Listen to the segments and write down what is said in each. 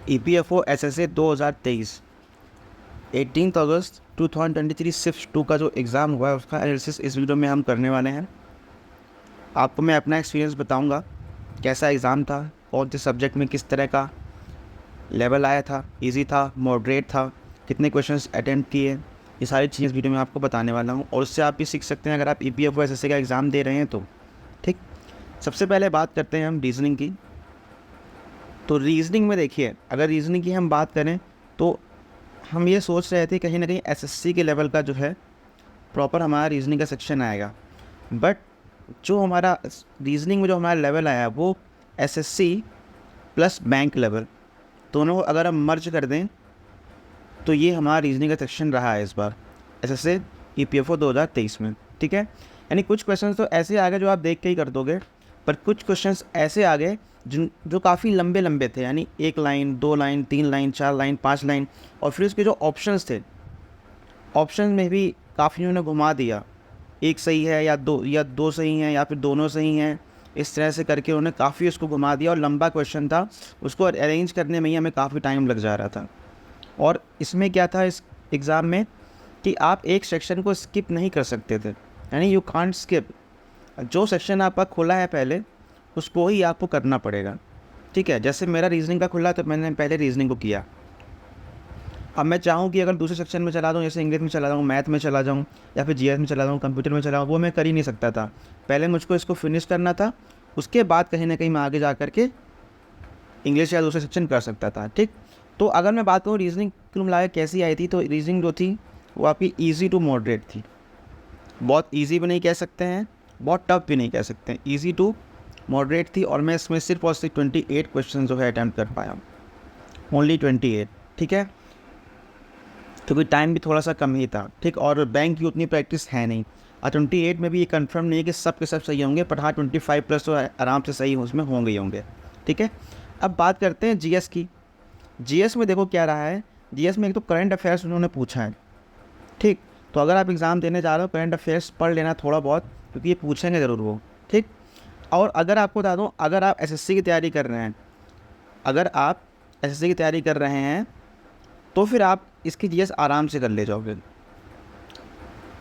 EPFO SSA 2023 18 अगस्त 2023 shift 2 का जो exam हुआ है उसका एनालिसिस इस वीडियो में हम करने वाले हैं। आपको मैं अपना एक्सपीरियंस बताऊंगा, कैसा एग्ज़ाम था, कौन से सब्जेक्ट में किस तरह का लेवल आया था, इजी था, मॉडरेट था, कितने क्वेश्चंस अटेम्प्ट किए, ये सारी चीज़ें वीडियो में आपको बताने वाला हूँ और उससे आप भी सीख सकते हैं अगर आप EPFO SSA का एग्ज़ाम दे रहे हैं तो। ठीक, सबसे पहले बात करते हैं हम रीजनिंग की। तो रीजनिंग में देखिए, अगर रीजनिंग की हम बात करें तो हम ये सोच रहे थे कहीं ना कहीं SSC के लेवल का जो है प्रॉपर हमारा रीजनिंग का सेक्शन आएगा, बट जो हमारा रीजनिंग में जो हमारा लेवल आया वो SSC प्लस बैंक लेवल दोनों को अगर हम मर्ज कर दें तो ये हमारा रीजनिंग का सेक्शन रहा है इस बार SSA EPFO 2023 में। ठीक है, यानी कुछ क्वेश्चंस तो ऐसे आ गए जो आप देख के ही कर दोगे, पर कुछ क्वेश्चंस ऐसे आ गए जो काफ़ी लंबे लंबे थे, यानी 1 line, 2 line, 3 line, 4 line, 5 line, और फिर उसके जो ऑप्शंस थे, ऑप्शन में भी काफ़ी उन्होंने घुमा दिया, एक सही है या दो सही हैं या फिर दोनों सही हैं, इस तरह से करके उन्होंने काफ़ी उसको घुमा दिया और लंबा क्वेश्चन था, उसको अरेंज करने में ही हमें काफ़ी टाइम लग जा रहा था। और इसमें क्या था इस एग्ज़ाम में कि आप एक सेक्शन को स्किप नहीं कर सकते थे, यानी यू कांट स्किप, जो सेक्शन आपका खुला है पहले उसको ही आपको करना पड़ेगा। ठीक है, जैसे मेरा रीजनिंग का खुला तो मैंने पहले रीजनिंग को किया। अब मैं चाहूँ कि अगर दूसरे सेक्शन में चला दूँ, जैसे इंग्लिश में चला जाऊँ, मैथ में चला जाऊँ या फिर GS में चला जाऊँ, कंप्यूटर में चला जाऊँ, वो मैं कर ही नहीं सकता था। पहले मुझको इसको फिनिश करना था, उसके बाद कहीं ना कहीं मैं आगे जा कर के इंग्लिश या दूसरे सेक्शन कर सकता था। ठीक, तो अगर मैं बात करूँ रीजनिंग कुल मिला कैसी आई थी, तो रीजनिंग जो थी वो आपकी ईजी टू मॉडरेट थी। बहुत ईजी भी नहीं कह सकते हैं, बहुत टफ भी नहीं कह सकते हैं, ईजी टू मॉडरेट थी। और मैं इसमें सिर्फ और सिर्फ 28 क्वेश्चन जो है अटैम्प्ट कर पाया, ओनली 28। ठीक है, क्योंकि टाइम भी थोड़ा सा कम ही था। ठीक, और बैंक की उतनी प्रैक्टिस है नहीं, और 28 में भी ये कंफर्म नहीं है कि सब के सब सही होंगे, पर हाँ 25 प्लस तो आराम से सही उसमें होंगे ही होंगे। ठीक है, अब बात करते हैं GS की। GS में देखो क्या रहा है, GS में एक तो करंट अफेयर्स उन्होंने पूछा है। ठीक, तो अगर आप एग्ज़ाम देने जा रहे हो करंट अफेयर्स पढ़ लेना थोड़ा बहुत, क्योंकि ये पूछेंगे ज़रूर वो। ठीक, और अगर आपको बता दूँ, अगर आप SSC की तैयारी कर रहे हैं, अगर आप SSC की तैयारी कर रहे हैं तो फिर आप इसकी GS आराम से कर ले जाओगे,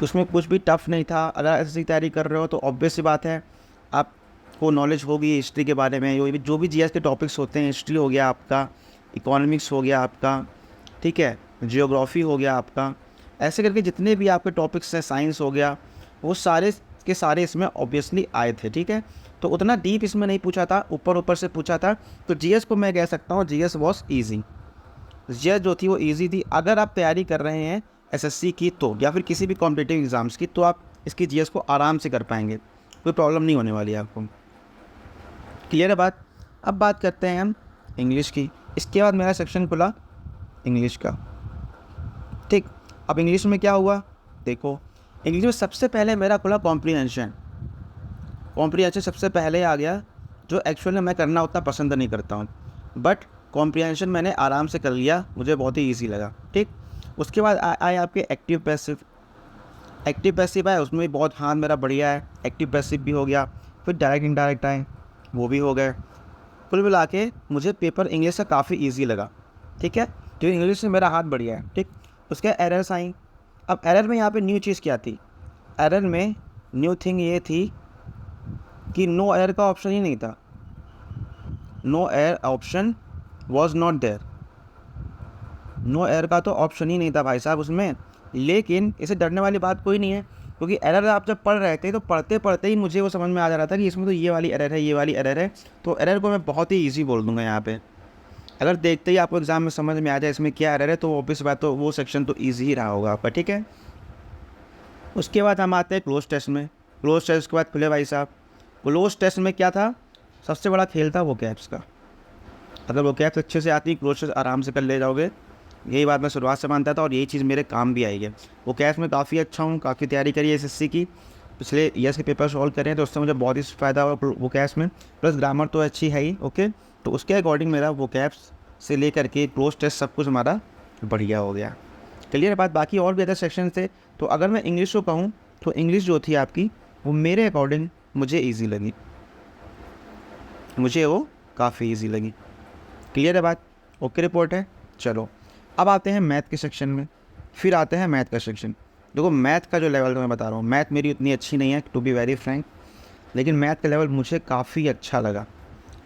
उसमें कुछ भी टफ़ नहीं था। अगर SSC की तैयारी कर रहे हो तो ऑब्वियस सी बात है आपको नॉलेज होगी हिस्ट्री के बारे में, जो भी GS के टॉपिक्स होते हैं, हिस्ट्री हो गया आपका, इकोनॉमिक्स हो गया आपका, ठीक है, जियोग्राफी हो गया आपका, ऐसे करके जितने भी आपके टॉपिक्स हैं, साइंस हो गया, वो सारे के सारे इसमें ऑब्वियसली आए थे। ठीक है, तो उतना डीप इसमें नहीं पूछा था, ऊपर ऊपर से पूछा था। तो GS को मैं कह सकता हूँ GS वॉज ईजी, GS जो थी वो ईजी थी। अगर आप तैयारी कर रहे हैं SSC की तो, या फिर किसी भी कॉम्पिटिटिव एग्ज़ाम्स की, तो आप इसकी GS को आराम से कर पाएंगे, कोई प्रॉब्लम नहीं होने वाली है आपको। क्लियर है बात। अब बात करते हैं हम इंग्लिश की। इसके बाद मेरा सेक्शन खुला इंग्लिश का। ठीक, अब इंग्लिश में क्या हुआ देखो, इंग्लिश में सबसे पहले मेरा खुला कॉम्प्रीहेंशन। कॉम्प्रीहेंशन सबसे पहले आ गया, जो एक्चुअली मैं करना उतना पसंद नहीं करता हूँ, बट कॉम्प्रीहेंशन मैंने आराम से कर लिया, मुझे बहुत ही ईजी लगा। ठीक, उसके बाद आए आपके एक्टिव पैसिव। एक्टिव पैसिव आए, उसमें भी बहुत हाथ मेरा बढ़िया है, एक्टिव पैसिव भी हो गया। फिर डायरेक्ट इनडायरेक्ट आए, वो भी हो गए। कुल मिला के मुझे पेपर इंग्लिश का काफ़ी ईजी लगा। ठीक है, क्योंकि इंग्लिश में मेरा हाथ बढ़िया है। ठीक, उसके एरर्स आई। अब एरर में यहाँ पे न्यू चीज़ क्या थी, एरर में न्यू थिंग ये थी कि नो एरर का ऑप्शन ही नहीं था, no air option was not there, no air का तो ऑप्शन ही नहीं था भाई साहब उसमें। लेकिन इसे डरने वाली बात कोई नहीं है, क्योंकि एरर आप जब पढ़ रहे थे तो पढ़ते पढ़ते ही मुझे वो समझ में आ जा रहा था कि इसमें तो ये वाली एरर है, ये वाली एरर है। तो एरर को मैं बहुत ही ईजी बोल दूंगा यहाँ पे। अगर देखते ही आपको एग्जाम में समझ में आ जाए इसमें क्या एरर है, तो ऑब्वियस बात तो वो सेक्शन तो ईजी ही रहा होगा आपका। ठीक है, उसके बाद हम आते हैं क्लोज टेस्ट में। क्लोज टेस्ट के बाद खुले भाई साहब, क्लोज टेस्ट में क्या था, सबसे बड़ा खेल था वो कैप्स का। अगर वो कैप्स अच्छे से आती, क्लोज टेस्ट आराम से कर ले जाओगे, यही बात मैं शुरुआत से मानता था और यही चीज़ मेरे काम भी आई है। वो कैप्स में काफ़ी अच्छा हूँ, काफ़ी तैयारी करी है SSC की, पिछले ईयर्स के पेपर सॉल्व करें हैं, तो उससे मुझे बहुत ही फ़ायदा हुआ वो कैप्स में। प्लस ग्रामर तो अच्छी है ही, ओके, तो उसके अकॉर्डिंग मेरा वो कैप्स से लेकर के क्लोज टेस्ट सब कुछ हमारा बढ़िया हो गया। क्लियर बात। बाकी और भी अदर सेक्शन थे, तो अगर मैं इंग्लिश को कहूँ तो इंग्लिश जो थी आपकी वो मेरे अकॉर्डिंग मुझे ईजी लगी, मुझे वो काफ़ी ईजी लगी। क्लियर है बात। ओके रिपोर्ट है। चलो अब आते हैं मैथ के सेक्शन में, फिर आते हैं मैथ का सेक्शन। देखो मैथ का जो लेवल मैं बता रहा हूँ, मैथ मेरी उतनी अच्छी नहीं है टू बी वेरी फ्रैंक, लेकिन मैथ का लेवल मुझे काफ़ी अच्छा लगा।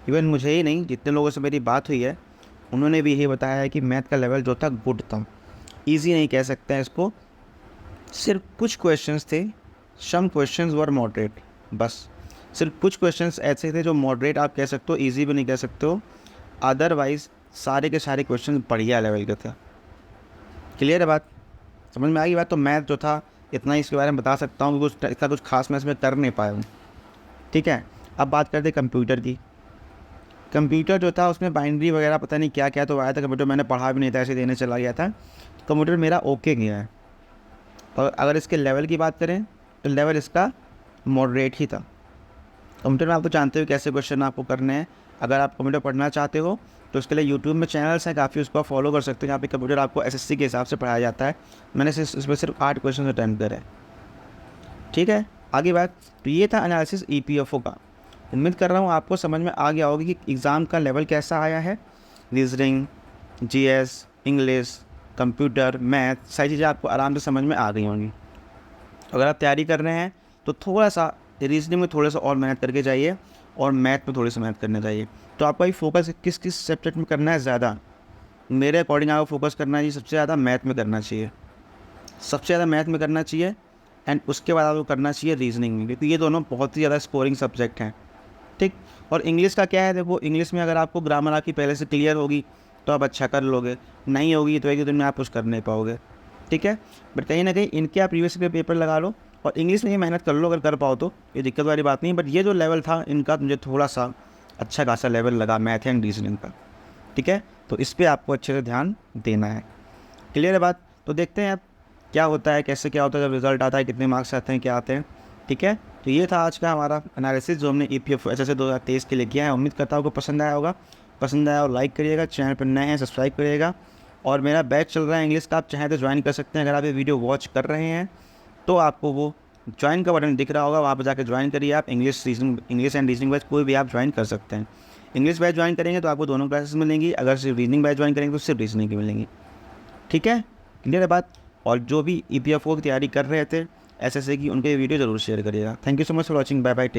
इवन मुझे ही नहीं, जितने लोगों से मेरी बात हुई है उन्होंने भी यही बताया है कि मैथ का लेवल जो था गुड था। ईजी नहीं कह सकते हैं इसको, सिर्फ कुछ क्वेश्चंस थे, सम क्वेश्चंस वर मॉडरेट, बस सिर्फ कुछ क्वेश्चंस ऐसे थे जो मॉडरेट आप कह सकते हो, ईजी भी नहीं कह सकते हो, अदरवाइज़ सारे के सारे क्वेश्चन बढ़िया लेवल के थे। क्लियर है बात, समझ में आ गई बात। तो मैथ जो था इतना ही इसके बारे में बता सकता हूँ, क्योंकि इतना कुछ खास मैं इसमें कर नहीं पाया हूँ। ठीक है, अब बात करते कंप्यूटर की। कंप्यूटर जो था उसमें बाइनरी वगैरह पता नहीं क्या क्या तो आया था, कंप्यूटर मैंने पढ़ा भी नहीं था, ऐसे देने चला गया था। कंप्यूटर मेरा ओके गया है। और अगर इसके लेवल की बात करें तो लेवल इसका मॉडरेट ही था। कंप्यूटर में आप तो जानते हो कैसे क्वेश्चन आपको करने हैं। अगर आप कंप्यूटर पढ़ना चाहते हो तो उसके लिए यूट्यूब में चैनल्स हैं काफ़ी, उसको आप फॉलो कर सकते हो। यहाँ पे कंप्यूटर आपको एसएससी के हिसाब से पढ़ाया जाता है। मैंने इसमें सिर्फ 8 क्वेश्चन अटैम्प्ट करे। ठीक है, आगे बात। तो ये था एनालिसिस ईपीएफओ का। उम्मीद कर रहा हूँ आपको समझ में आ गया होगा कि एग्ज़ाम का लेवल कैसा आया है। Reasoning, GS, English, computer, math, सारी चीज़ें आपको आराम से समझ में आ गई होंगी। अगर आप तैयारी कर रहे हैं तो थोड़ा सा रीजनिंग में थोड़ा सा और मेहनत करके जाइए और मैथ में थोड़ी सी मेहनत करने चाहिए। तो आपका ये फोकस किस किस सब्जेक्ट में करना है ज़्यादा, मेरे अकॉर्डिंग आपको फोकस करना चाहिए सबसे ज़्यादा मैथ में करना चाहिए, सबसे ज़्यादा मैथ में करना चाहिए। एंड उसके बाद आपको करना चाहिए रीजनिंग में, क्योंकि ये दोनों बहुत ही ज़्यादा स्कोरिंग सब्जेक्ट हैं। ठीक, और इंग्लिश का क्या है, देखो इंग्लिश में अगर आपको ग्रामर आपकी पहले से क्लियर होगी तो आप अच्छा कर लोगे, नहीं होगी तो एक दिन में आप कुछ कर नहीं पाओगे। ठीक है, बट कहीं ना कहीं इनके आप प्रीवियस पेपर लगा लो और इंग्लिश में ये मेहनत कर लो अगर कर पाओ तो, ये दिक्कत वाली बात नहीं। बट ये जो लेवल था इनका मुझे थोड़ा सा अच्छा खासा लेवल लगा मैथ एंड रीजनिंग का। ठीक है, तो इस पर आपको अच्छे से ध्यान देना है। क्लियर है बात। तो देखते हैं अब क्या होता है, कैसे क्या होता है, जब रिजल्ट आता है कितने मार्क्स आते हैं, क्या आते हैं। ठीक है, तो ये था आज का हमारा एनालिसिस जो हमने ईपीएफओ एसएससी 2023 के लिए किया है। उम्मीद करता हूँ आपको पसंद आया होगा। पसंद आया और लाइक करिएगा, चैनल पर नए हैं सब्सक्राइब करिएगा। और मेरा बैच चल रहा है इंग्लिश का, आप चाहें तो ज्वाइन कर सकते हैं। अगर आप ये वीडियो वॉच कर रहे हैं तो आपको वो ज्वाइन का बटन दिख रहा होगा, वहाँ पर जाकर ज्वाइन करिए। आप इंग्लिश एंड रीजनिंग बैच कोई भी आप ज्वाइन कर सकते हैं। इंग्लिश बैच ज्वाइन करेंगे तो आपको दोनों क्लासेस मिलेंगी, अगर सिर्फ रीजनिंग बैच ज्वाइन करेंगे तो सिर्फ रीजनिंग की मिलेंगी। ठीक है, क्लियर है बात। और जो भी ईपीएफओ की तैयारी कर रहे थे एसएससी की, उनके वीडियो ज़रूर शेयर करिएगा। Thank you so much for watching, bye bye, take.